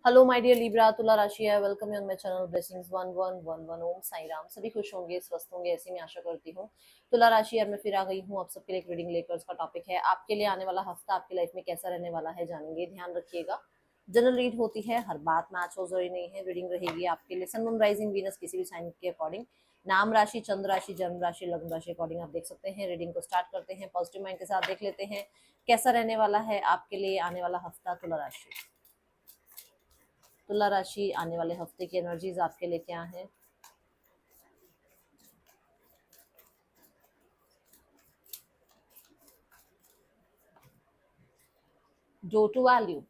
Hello my dear Libra, तुला राशि है। Welcome on my channel blessings 1111। ओम साई राम। सभी खुश होंगे, स्वस्थ होंगे, ऐसी मैं आशा करती हूँ। तुला राशि यार मैं फिर आ गई हूँ आप सबके लिए एक रीडिंग लेकर। उसका टॉपिक है आपके लिए आने वाला हफ्ता आपकी लाइफ में कैसा रहने वाला है, जानेंगे। ध्यान रखिएगा, जनरल रीड होती है, हर बात मैच हो जरूरी नहीं है। रीडिंग रहेगी आपके लिए सन मून राइजिंग वीनस किसी भी साइन के अकॉर्डिंग, नाम राशि, चंद्र राशि, जन्म राशि, लग्न राशि अकॉर्डिंग आप देख सकते हैं। रीडिंग को स्टार्ट करते हैं, पॉजिटिव माइंड के साथ देख लेते हैं कैसा रहने वाला है आपके लिए आने वाला हफ्ता। तुला राशि, तुला राशि आने वाले हफ्ते की एनर्जीज आपके लिए क्या है। जो टू वैल्यू,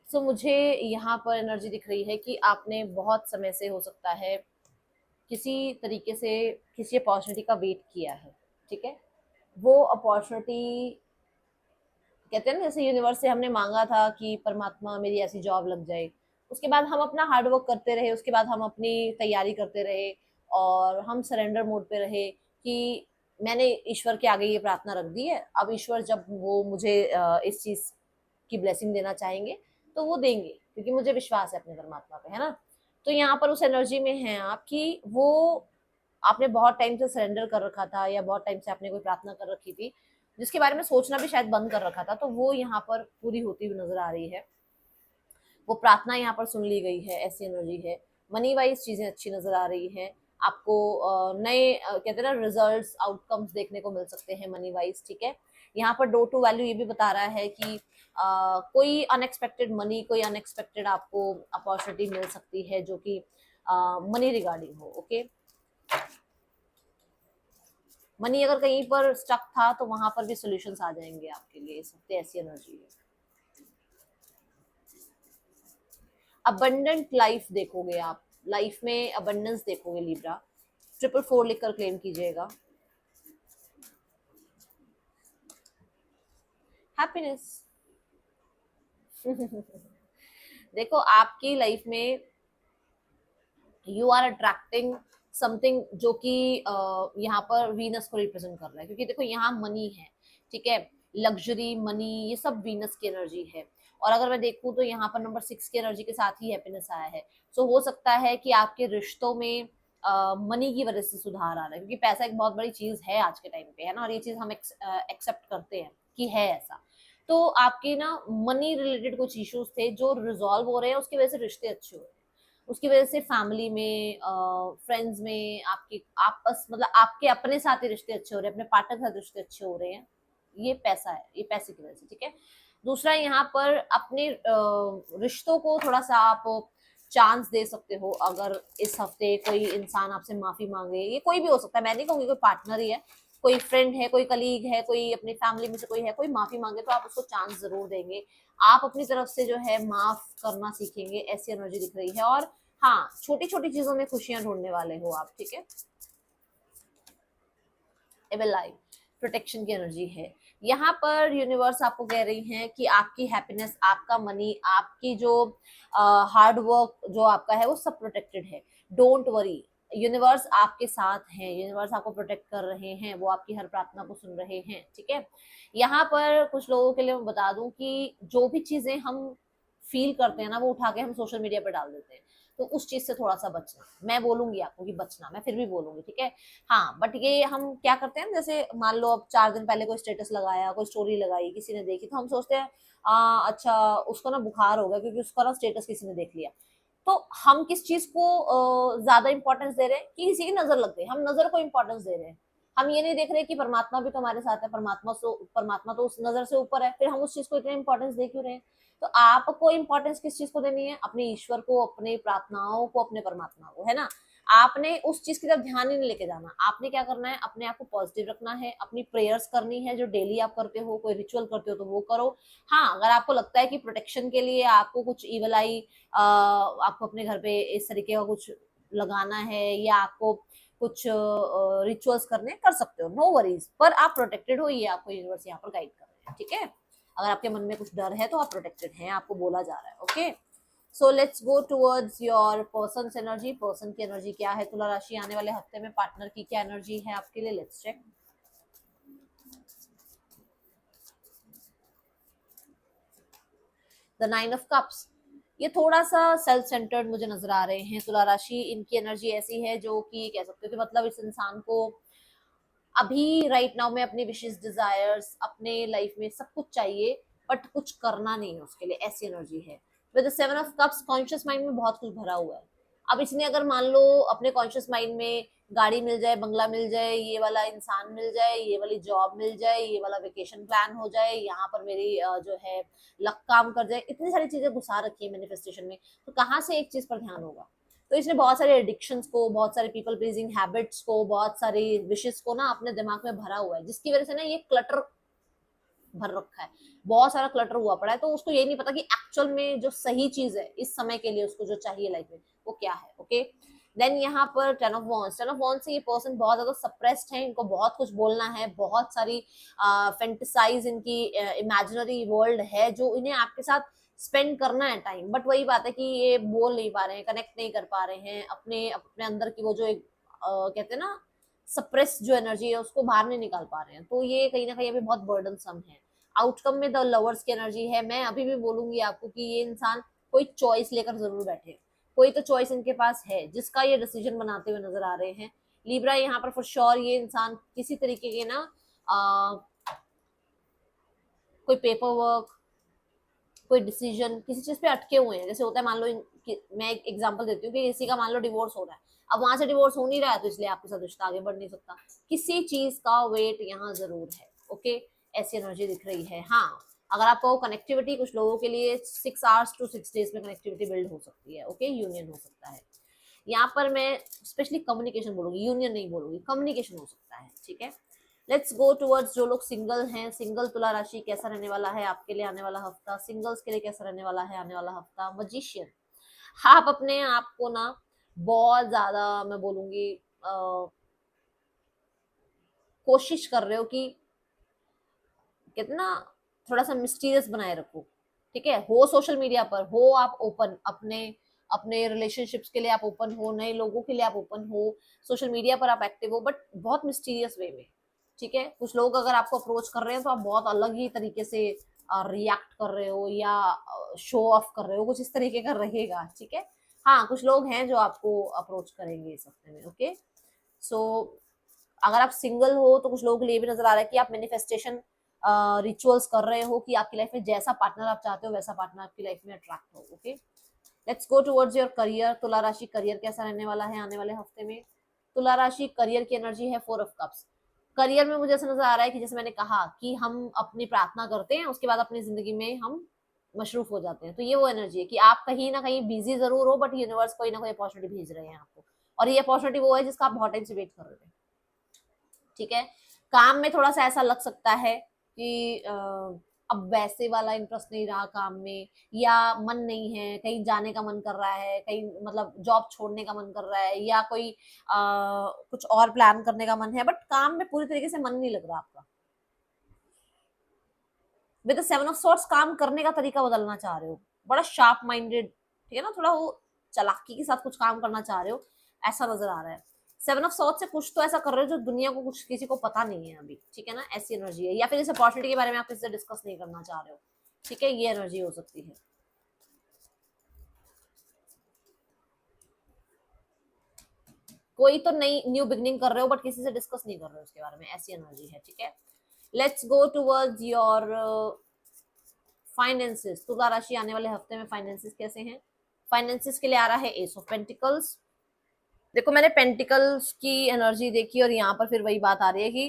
सो मुझे यहाँ पर एनर्जी दिख रही है कि आपने बहुत समय से हो सकता है किसी तरीके से किसी अपॉर्चुनिटी का वेट किया है। ठीक है, वो अपॉर्चुनिटी कहते हैं ना, जैसे यूनिवर्स से हमने मांगा था कि परमात्मा मेरी ऐसी जॉब लग जाए। उसके बाद हम अपना हार्डवर्क करते रहे, उसके बाद हम अपनी तैयारी करते रहे और हम सरेंडर मोड पे रहे कि मैंने ईश्वर के आगे ये प्रार्थना रख दी है। अब ईश्वर जब वो मुझे इस चीज की ब्लेसिंग देना चाहेंगे तो वो देंगे, क्योंकि मुझे विश्वास है अपने परमात्मा पे, है ना। तो यहाँ पर उस एनर्जी में है आप कि वो आपने बहुत टाइम से सरेंडर कर रखा था या बहुत टाइम से आपने कोई प्रार्थना कर रखी थी जिसके बारे में सोचना भी शायद बंद कर रखा था, तो वो यहाँ पर पूरी होती हुई नजर आ रही है। वो प्रार्थना यहाँ पर सुन ली गई है, ऐसी एनर्जी है। मनी वाइज चीजें अच्छी नजर आ रही हैं आपको। नए कहते हैं ना, रिजल्ट्स, आउटकम्स देखने को मिल सकते हैं मनी वाइज। ठीक है, यहाँ पर डो टू वैल्यू ये भी बता रहा है कि कोई अनएक्सपेक्टेड मनी, कोई अनएक्सपेक्टेड आपको अपॉर्चुनिटी मिल सकती है जो कि मनी रिगार्डिंग हो। ओके, मनी अगर कहीं पर स्टक था तो वहां पर भी सॉल्यूशंस आ जाएंगे आपके लिए इस हफ्ते, ऐसी एनर्जी है। अबंडेंट लाइफ देखोगे आप, लाइफ में अबंडेंस देखोगे लिब्रा। 444 लिखकर क्लेम कीजिएगा। हैप्पीनेस। देखो, आपकी लाइफ में यू आर अट्रैक्टिंग समथिंग जो कि यहाँ पर वीनस को रिप्रेजेंट कर रहा है, क्योंकि देखो यहाँ मनी है। ठीक है, लग्जरी, मनी, ये सब वीनस की एनर्जी है। और अगर मैं देखूं तो यहाँ पर नंबर 6 की एनर्जी के साथ ही हैप्पीनेस आया है। सो हो सकता है कि आपके रिश्तों में मनी की वजह से सुधार आ रहा है, क्योंकि पैसा एक बहुत बड़ी चीज है आज के टाइम पे, है ना। और ये चीज हम एक्सेप्ट करते हैं कि है ऐसा। तो आपके ना मनी रिलेटेड कुछ इश्यूज थे जो रिजॉल्व हो रहे हैं, उसकी वजह से रिश्ते अच्छे हो रहे हैं। उसकी वजह से फैमिली में, फ्रेंड्स में, आपके आपस मतलब आपके अपने साथ ही रिश्ते अच्छे हो रहे हैं, अपने पार्टनर के साथ रिश्ते अच्छे हो रहे हैं। ये पैसा है, ये पैसे की वजह से। ठीक है, दूसरा यहाँ पर अपने रिश्तों को थोड़ा सा आप चांस दे सकते हो। अगर इस हफ्ते कोई इंसान आपसे माफी मांगे, ये कोई भी हो सकता है, मैं नहीं कहूंगी कोई पार्टनर ही है, कोई फ्रेंड है, कोई कलीग है, कोई अपनी फैमिली में से कोई है, कोई माफी मांगे तो आप उसको चांस जरूर देंगे। आप अपनी तरफ से जो है माफ करना सीखेंगे, ऐसी एनर्जी दिख रही है। और हाँ, छोटी छोटी चीजों में खुशियां ढूंढने वाले हो आप। ठीक है, एवल लाइफ, प्रोटेक्शन की एनर्जी है। यहाँ पर यूनिवर्स आपको कह रही है कि आपकी हैप्पीनेस, आपका मनी, आपकी जो हार्ड वर्क जो आपका है, वो सब प्रोटेक्टेड है। डोंट वरी, यूनिवर्स आपके साथ है, यूनिवर्स आपको प्रोटेक्ट कर रहे हैं, वो आपकी हर प्रार्थना को सुन रहे हैं। ठीक है, यहाँ पर कुछ लोगों के लिए मैं बता दूं कि जो भी चीजें हम फील करते हैं ना, वो उठा के हम सोशल मीडिया पर डाल देते हैं। तो उस चीज से थोड़ा सा बचना, मैं बोलूंगी आपको कि बचना, मैं फिर भी बोलूंगी। ठीक है, हाँ, बट ये हम क्या करते हैं, जैसे मान लो अब 4 दिन पहले कोई स्टेटस लगाया, कोई स्टोरी लगाई, किसी ने देखी, तो हम सोचते हैं अच्छा उसको ना बुखार होगा क्योंकि उसका ना स्टेटस किसी ने देख लिया। तो हम किस चीज को ज्यादा इंपॉर्टेंस दे रहे हैं कि किसी की नजर लग गई, हम नजर को इंपॉर्टेंस दे रहे हैं। हम ये नहीं देख रहे कि परमात्मा भी तो हमारे साथ है, परमात्मा तो उस नजर से ऊपर है, फिर हम उस चीज को इतने इंपॉर्टेंस दे क्यों रहे हैं। तो आपको इंपॉर्टेंस किस चीज को देनी है, अपने ईश्वर को, अपने प्रार्थनाओं को, अपने परमात्मा को, है ना। आपने उस चीज की तरफ ध्यान ही नहीं लेके जाना। आपने क्या करना है, अपने आप को पॉजिटिव रखना है, अपनी प्रेयर्स करनी है जो डेली आप करते हो, कोई रिचुअल करते हो तो वो करो। हाँ, अगर आपको लगता है कि प्रोटेक्शन के लिए आपको कुछ इवल आई, आपको अपने घर पे इस तरीके का कुछ लगाना है या आपको कुछ रिचुअल्स करने, कर सकते हो, नो वरीज। पर आप प्रोटेक्टेड हो, ये आपको यूनिवर्स यहाँ पर गाइड कर रहे हैं। ठीक है, अगर आपके मन में कुछ डर है तो आप प्रोटेक्टेड हैं, आपको बोला जा रहा है। Okay, so let's go towards your person energy. Person की एनर्जी क्या है तुला राशि आने वाले हफ्ते में, पार्टनर की क्या एनर्जी है आपके लिए, let's check. The 9 of cups, ये थोड़ा सा सेल्फ सेंटर्ड मुझे नजर आ रहे हैं तुला राशि। इनकी एनर्जी ऐसी है जो कि कह सकते हो कि मतलब इस इंसान को अभी राइट नाउ में अपनी विशेष डिजायर्स अपने लाइफ में सब कुछ चाहिए, बट कुछ करना नहीं है उसके लिए, ऐसी एनर्जी है। With the seven of cups conscious mind में बहुत कुछ भरा हुआ है। अब इसने अगर मान लो अपने कॉन्शियस माइंड में गाड़ी मिल जाए, बंगला मिल जाए, ये वाला इंसान मिल जाए, ये वाली जॉब मिल जाए, ये वाला वेकेशन प्लान हो जाए, यहाँ पर मेरी जो है लक काम कर जाए, इतनी सारी चीजें घुसा रखी है मैनिफेस्टेशन में, तो कहाँ से एक चीज पर ध्यान होगा। तो इसने बहुत सारे एडिक्शंस को, बहुत सारे पीपल प्लीजिंग हैबिट्स को, बहुत सारी विशेस को ना अपने दिमाग में भरा हुआ है, जिसकी वजह से ना ये क्लटर भर रखा है, बहुत सारा क्लटर हुआ पड़ा है। तो उसको ये नहीं पता कि एक्चुअल में जो सही चीज है इस समय के लिए उसको जो चाहिए लाइफ में वो क्या है। ओके, देन यहाँ पर ten of wands, ten of wands से ये पर्सन बहुत ज्यादा सप्रेस्ड है, इनको बहुत कुछ बोलना है, बहुत सारी फेंटिसाइज इनकी इमेजिनरी वर्ल्ड है जो इन्हें आपके साथ स्पेंड करना है टाइम, बट वही बात है कि ये बोल नहीं पा रहे हैं, कनेक्ट नहीं कर पा रहे हैं, अपने अपने अंदर की वो जो एक कहते हैं ना सप्रेस जो एनर्जी है उसको बाहर नहीं निकाल पा रहे हैं। तो ये कहीं ना कहीं अभी बहुत बर्डनसम है। आउटकम में द लवर्स की एनर्जी है। मैं अभी भी बोलूंगी आपको कि ये इंसान कोई चॉइस लेकर जरूर बैठे, कोई तो चॉइस इनके पास है जिसका ये डिसीजन बनाते हुए नजर आ रहे हैं। लिब्रा यहाँ पर फॉर श्योर ये इंसान किसी तरीके के ना कोई पेपर वर्क, कोई डिसीजन, किसी चीज पे अटके हुए हैं। जैसे होता है मान लो मैं एक एग्जांपल देती हूँ कि किसी का मान लो डिवोर्स हो रहा है, अब वहां से डिवोर्स हो नहीं रहा है तो इसलिए आपके साथ रिश्ता आगे बढ़ नहीं सकता, किसी चीज का वेट यहाँ जरूर है। ओके, ऐसी एनर्जी दिख रही है। हाँ, अगर आपको कनेक्टिविटी कुछ लोगों के लिए 6 आवर्स टू 6 डेज में कनेक्टिविटी बिल्ड हो सकती है। ओके, यूनियन हो सकता है। यहाँ पर मैं स्पेशली कम्युनिकेशन बोलूंगी, यूनियन नहीं बोलूंगी, कम्युनिकेशन हो सकता है। ठीक है, लेट्स गो टुवर्ड्स जो लोग सिंगल हैं। सिंगल तुला राशि कैसा रहने वाला है आपके लिए आने वाला हफ्ता, सिंगल्स के लिए कैसा रहने वाला है आने वाला हफ्ता। मजिशियन, आप अपने आप को ना बहुत ज्यादा मैं बोलूंगी कोशिश कर रहे हो कि कितना थोड़ा सा मिस्टीरियस बनाए रखो। ठीक है, हो सोशल मीडिया पर हो आप ओपन, अपने अपने रिलेशनशिप्स के लिए आप ओपन हो, नए लोगों के लिए आप ओपन हो, सोशल मीडिया पर आप एक्टिव हो, बट बहुत मिस्टीरियस वे में। ठीक है, कुछ लोग अगर आपको अप्रोच कर रहे हैं तो आप बहुत अलग ही तरीके से रिएक्ट कर रहे हो या शो ऑफ कर रहे हो, कुछ इस तरीके का रहेगा। ठीक है, हाँ कुछ लोग हैं जो आपको अप्रोच करेंगे इस हफ्ते में। ओके, सो अगर आप सिंगल हो तो कुछ लोगों के लिए भी नजर आ रहा है कि आप मैनिफेस्टेशन रिचुअल्स कर रहे हो कि आपकी लाइफ में जैसा पार्टनर आप चाहते हो वैसा पार्टनर आपकी लाइफ में अट्रैक्ट हो। Okay, let's go towards your career. तुला राशि करियर कैसा रहने वाला है आने वाले हफ्ते में। तुला राशि करियर की एनर्जी है 4 ऑफ कप्स। करियर में मुझे ऐसा नजर आ रहा है कि जैसे मैंने कहा कि हम अपनी प्रार्थना करते हैं उसके बाद अपनी जिंदगी में हम मशरूफ हो जाते हैं, तो ये वो एनर्जी है कि आप कहीं ना कहीं बिजी जरूर हो बट यूनिवर्स कोई ना कोई अपॉर्चुनिटी भेज रहे हैं आपको, और ये अपॉर्चुनिटी वो है जिसका आप बहुत टाइम से वेट कर रहे थे। ठीक है, काम में थोड़ा सा ऐसा लग सकता है कि अब वैसे वाला इंटरेस्ट नहीं रहा काम में, या मन नहीं है, कहीं जाने का मन कर रहा है, कहीं मतलब जॉब छोड़ने का मन कर रहा है, या कोई कुछ और प्लान करने का मन है, बट काम में पूरी तरीके से मन नहीं लग रहा आपका। विद 7 ऑफ सॉर्ट्स काम करने का तरीका बदलना चाह रहे हो, बड़ा शार्प माइंडेड, ठीक है ना, थोड़ा वो चालाकी के साथ कुछ काम करना चाह रहे हो, ऐसा नजर आ रहा है। 7 ऑफ सॉर्ट्स से कुछ तो ऐसा कर रहे हो जो दुनिया को कुछ किसी को पता नहीं है अभी। ठीक है ना, ऐसी एनर्जी है। या फिर इस अपॉर्चुनिटी के बारे में आप किसी से डिस्कस नहीं करना चाह रहे हो। ठीक है, ये एनर्जी हो सकती है। कोई तो नई न्यू बिगनिंग कर रहे हो बट किसी से डिस्कस नहीं कर रहे हो उसके बारे में, ऐसी एनर्जी है। ठीक है, let's go towards your finances. तुला राशि आने वाले हफ्ते में फाइनेंसेस कैसे हैं। फाइनेंसेस के लिए आ रहा है एस ऑफ पेंटिकल्स। देखो मैंने पेंटिकल्स की एनर्जी देखी और यहाँ पर फिर वही बात आ रही है कि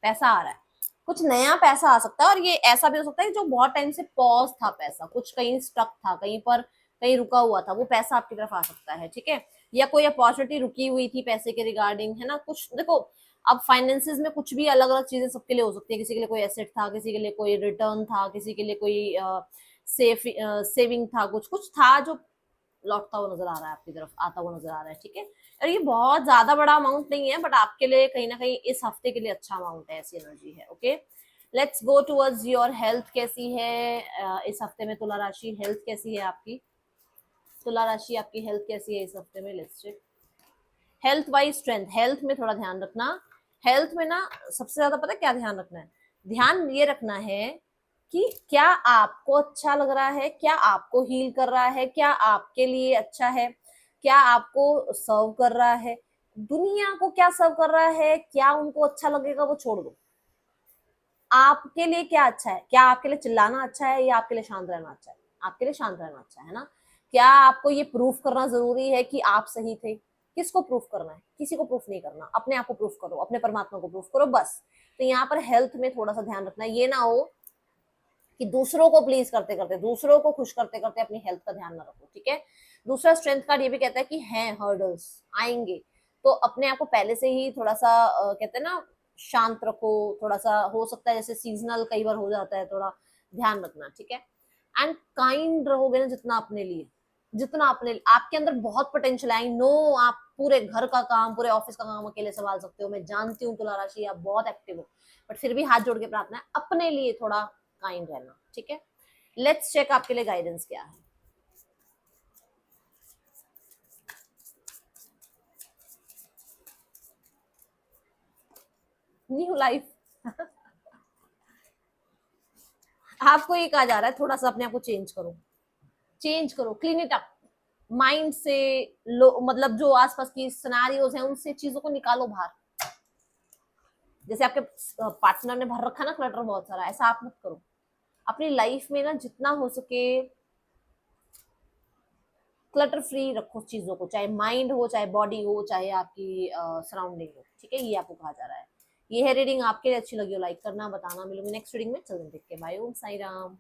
पैसा आ रहा है, कुछ नया पैसा आ सकता है, और ये ऐसा भी हो सकता है जो बहुत टाइम से पॉज था पैसा, कुछ कहीं स्टक था, कहीं पर कहीं रुका हुआ था, वो पैसा आपकी तरफ आ सकता है। ठीक है, या कोई अपॉर्चुनिटी रुकी हुई थी पैसे के रिगार्डिंग, है ना। कुछ देखो, अब फाइनेंसेस में कुछ भी अलग अलग चीजें सबके लिए हो सकती है। किसी के लिए कोई एसेट था, किसी के लिए कोई रिटर्न था, किसी के लिए कोई सेफ सेविंग था, कुछ कुछ था जो लौटता हुआ नजर आ रहा है आपकी तरफ, आता हुआ नजर आ रहा है। ठीक है, और ये बहुत ज्यादा बड़ा अमाउंट नहीं है बट आपके लिए कहीं ना कहीं इस हफ्ते के लिए अच्छा अमाउंट है, ऐसी एनर्जी है। Okay, let's go towards your health कैसी है इस हफ्ते में। तुला राशि हेल्थ कैसी है आपकी। तुला राशि आपकी हेल्थ कैसी है इस हफ्ते में, let's check. Health wise strength, health में थोड़ा ध्यान रखना। हेल्थ में ना सबसे ज्यादा पता है क्या ध्यान रखना है, ध्यान ये रखना है कि क्या आपको अच्छा लग रहा है, क्या आपको हील कर रहा है, क्या आपके लिए अच्छा है, क्या आपको सर्व कर रहा है, दुनिया को क्या सर्व कर रहा है, क्या उनको अच्छा लगेगा वो छोड़ दो। आपके लिए क्या अच्छा है? क्या आपके लिए चिल्लाना अच्छा है या आपके लिए शांत रहना अच्छा है? आपके लिए शांत रहना अच्छा है ना? क्या आपको ये प्रूफ करना जरूरी है कि आप सही थे? किसको प्रूफ करना है? किसी को प्रूफ नहीं करना, अपने आप को प्रूफ करो, अपने परमात्मा को प्रूफ करो बस। तो यहाँ पर हेल्थ में थोड़ा सा ध्यान रखना, ये ना हो कि दूसरों को प्लीज करते करते, दूसरों को खुश करते करते अपनी हेल्थ का ध्यान ना रखो, ठीक है। दूसरा स्ट्रेंथ कार्ड ये भी कहता है कि हैं हर्डल्स आएंगे, तो अपने आप को पहले से ही थोड़ा सा कहते हैं ना शांत रखो, थोड़ा सा हो सकता है जैसे सीजनल कई बार हो जाता है, थोड़ा ध्यान रखना, ठीक है। एंड काइंड रहोगे ना जितना अपने लिए, जितना अपने आपके अंदर बहुत पोटेंशियल है, आई नो आप पूरे घर का काम, पूरे ऑफिस का काम अकेले संभाल सकते हो, मैं जानती हूँ तुला राशि आप बहुत एक्टिव हो, बट फिर भी हाथ जोड़ के प्रार्थना है अपने लिए थोड़ा काइंड रहना, ठीक है। लेट्स चेक आपके लिए गाइडेंस क्या है। न्यू लाइफ आपको ये कहा जा रहा है थोड़ा सा अपने आप को चेंज करो, चेंज करो, क्लीन इट अप, माइंड से मतलब जो आसपास की सिनेरियोज हैं उनसे चीजों को निकालो बाहर। जैसे आपके पार्टनर ने भर रखा ना क्लटर बहुत सारा, ऐसा आप मत करो। अपनी लाइफ में ना जितना हो सके क्लटर फ्री रखो चीजों को, चाहे माइंड हो, चाहे बॉडी हो, चाहे आपकी सराउंडिंग हो, ठीक है। ये आपको कहा जा रहा है। ये है रीडिंग, आपके लिए अच्छी लगी हो लाइक करना, बताना। मिलूंगी नेक्स्ट रीडिंग में, चलो देख के बाय। ओम साई राम।